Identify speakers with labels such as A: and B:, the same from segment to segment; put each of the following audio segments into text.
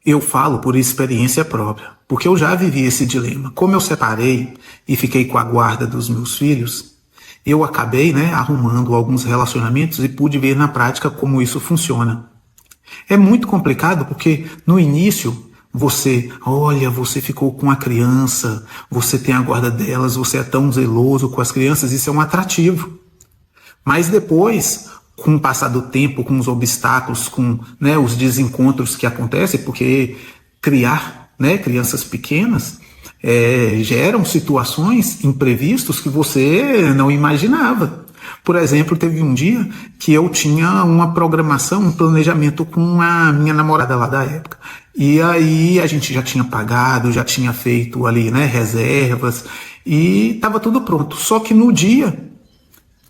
A: Eu falo por experiência própria, porque eu já vivi esse dilema. Como eu separei e fiquei com a guarda dos meus filhos, eu acabei, arrumando alguns relacionamentos e pude ver na prática como isso funciona. É muito complicado porque no início você ficou com a criança, você tem a guarda delas, você é tão zeloso com as crianças, isso é um atrativo. Mas depois, com o passar do tempo, com os obstáculos, com os desencontros que acontecem, porque criar crianças pequenas geram situações imprevistas que você não imaginava. Por exemplo, teve um dia que eu tinha uma programação, um planejamento com a minha namorada lá da época. E aí a gente já tinha pagado, já tinha feito ali, reservas, e estava tudo pronto. Só que no dia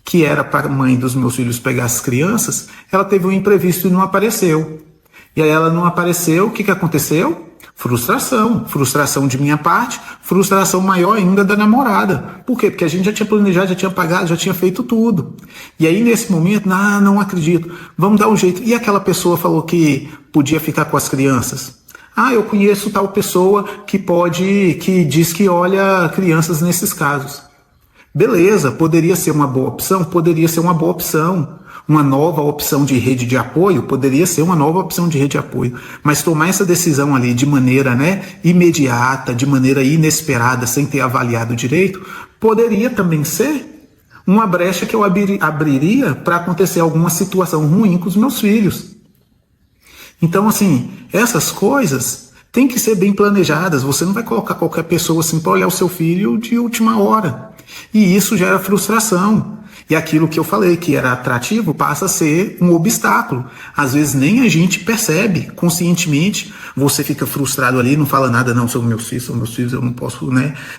A: que era para a mãe dos meus filhos pegar as crianças, ela teve um imprevisto e não apareceu. E aí ela não apareceu, o que aconteceu? Frustração de minha parte, frustração maior ainda da namorada. Por quê? Porque a gente já tinha planejado, já tinha pagado, já tinha feito tudo. E aí nesse momento, não acredito, vamos dar um jeito. E aquela pessoa falou que podia ficar com as crianças. Eu conheço tal pessoa que diz que olha crianças nesses casos. Beleza, poderia ser uma boa opção? Poderia ser uma boa opção. Uma nova opção de rede de apoio? Poderia ser uma nova opção de rede de apoio. Mas tomar essa decisão ali de maneira imediata, de maneira inesperada, sem ter avaliado direito, poderia também ser uma brecha que eu abriria para acontecer alguma situação ruim com os meus filhos. Então, assim, essas coisas têm que ser bem planejadas. Você não vai colocar qualquer pessoa assim para olhar o seu filho de última hora. E isso gera frustração. E aquilo que eu falei que era atrativo passa a ser um obstáculo. Às vezes nem a gente percebe conscientemente. Você fica frustrado ali, não fala nada, não, são meus filhos, eu não posso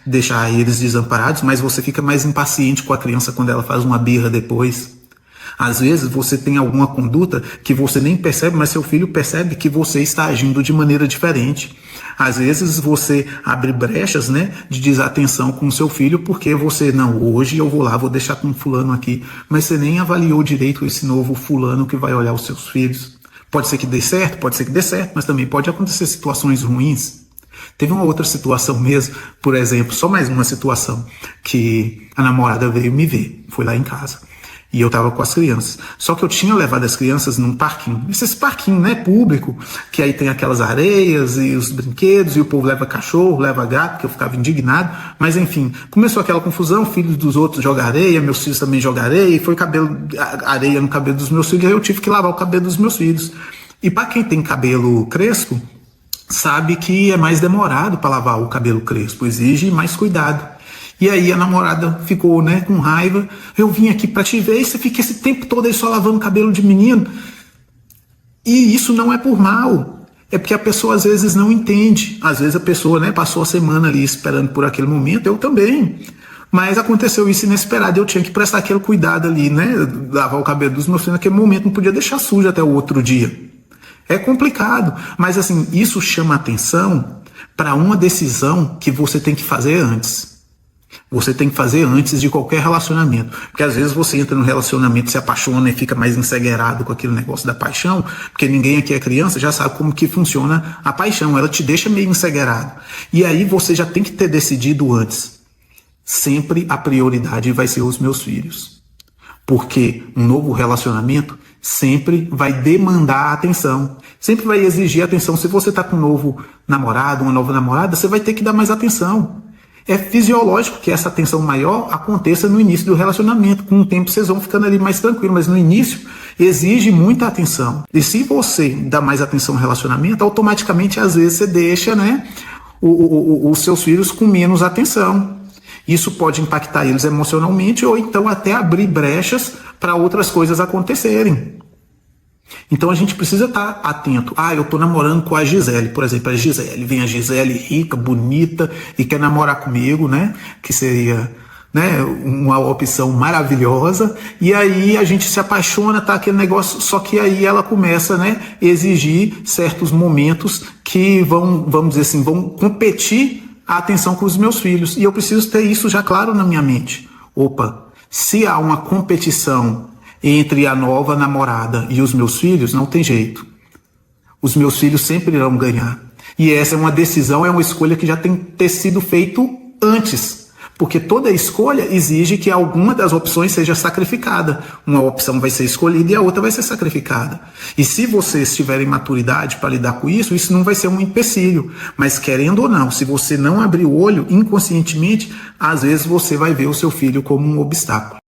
A: deixar eles desamparados, mas você fica mais impaciente com a criança quando ela faz uma birra depois. Às vezes você tem alguma conduta que você nem percebe, mas seu filho percebe que você está agindo de maneira diferente. Às vezes você abre brechas de desatenção com o seu filho porque você, hoje eu vou lá, vou deixar com fulano aqui, mas você nem avaliou direito esse novo fulano que vai olhar os seus filhos. Pode ser que dê certo, mas também pode acontecer situações ruins. Teve uma outra situação mesmo, por exemplo, só mais uma situação, que a namorada veio me ver, foi lá em casa. E eu tava com as crianças. Só que eu tinha levado as crianças num parquinho. Esses parquinhos, público, que aí tem aquelas areias e os brinquedos, e o povo leva cachorro, leva gato, que eu ficava indignado. Mas enfim, começou aquela confusão, filhos dos outros jogam areia, meus filhos também jogam areia, e foi areia no cabelo dos meus filhos, aí eu tive que lavar o cabelo dos meus filhos. E para quem tem cabelo crespo, sabe que é mais demorado para lavar o cabelo crespo, exige mais cuidado. E aí a namorada ficou, com raiva. Eu vim aqui pra te ver e você fica esse tempo todo aí só lavando o cabelo de menino. E isso não é por mal. É porque a pessoa às vezes não entende. Às vezes a pessoa, passou a semana ali esperando por aquele momento. Eu também. Mas aconteceu isso inesperado. Eu tinha que prestar aquele cuidado ali, lavar o cabelo dos meus filhos naquele momento. Não podia deixar sujo até o outro dia. É complicado. Mas assim, isso chama atenção para uma decisão que você tem que fazer antes. Você tem que fazer antes de qualquer relacionamento. Porque às vezes você entra no relacionamento, se apaixona e fica mais encegueirado com aquele negócio da paixão, porque ninguém aqui é criança, já sabe como que funciona a paixão. Ela te deixa meio encegueirado. E aí você já tem que ter decidido antes. Sempre a prioridade vai ser os meus filhos. Porque um novo relacionamento sempre vai demandar atenção. Sempre vai exigir atenção. Se você está com um novo namorado, uma nova namorada, você vai ter que dar mais atenção. É fisiológico que essa atenção maior aconteça no início do relacionamento. Com o tempo vocês vão ficando ali mais tranquilos, mas no início exige muita atenção. E se você dá mais atenção ao relacionamento, automaticamente às vezes você deixa os seus filhos com menos atenção. Isso pode impactar eles emocionalmente ou então até abrir brechas para outras coisas acontecerem. Então a gente precisa estar atento. Eu tô namorando com a Gisele, por exemplo, vem a Gisele rica, bonita e quer namorar comigo, que seria uma opção maravilhosa, e aí a gente se apaixona, tá aquele negócio, só que aí ela começa exigir certos momentos que vamos dizer assim, vão competir a atenção com os meus filhos, e eu preciso ter isso já claro na minha mente. Se há uma competição entre a nova namorada e os meus filhos, não tem jeito. Os meus filhos sempre irão ganhar. E essa é uma decisão, é uma escolha que já tem que ter sido feito antes. Porque toda escolha exige que alguma das opções seja sacrificada. Uma opção vai ser escolhida e a outra vai ser sacrificada. E se vocês tiverem maturidade para lidar com isso, isso não vai ser um empecilho. Mas querendo ou não, se você não abrir o olho, inconscientemente, às vezes você vai ver o seu filho como um obstáculo.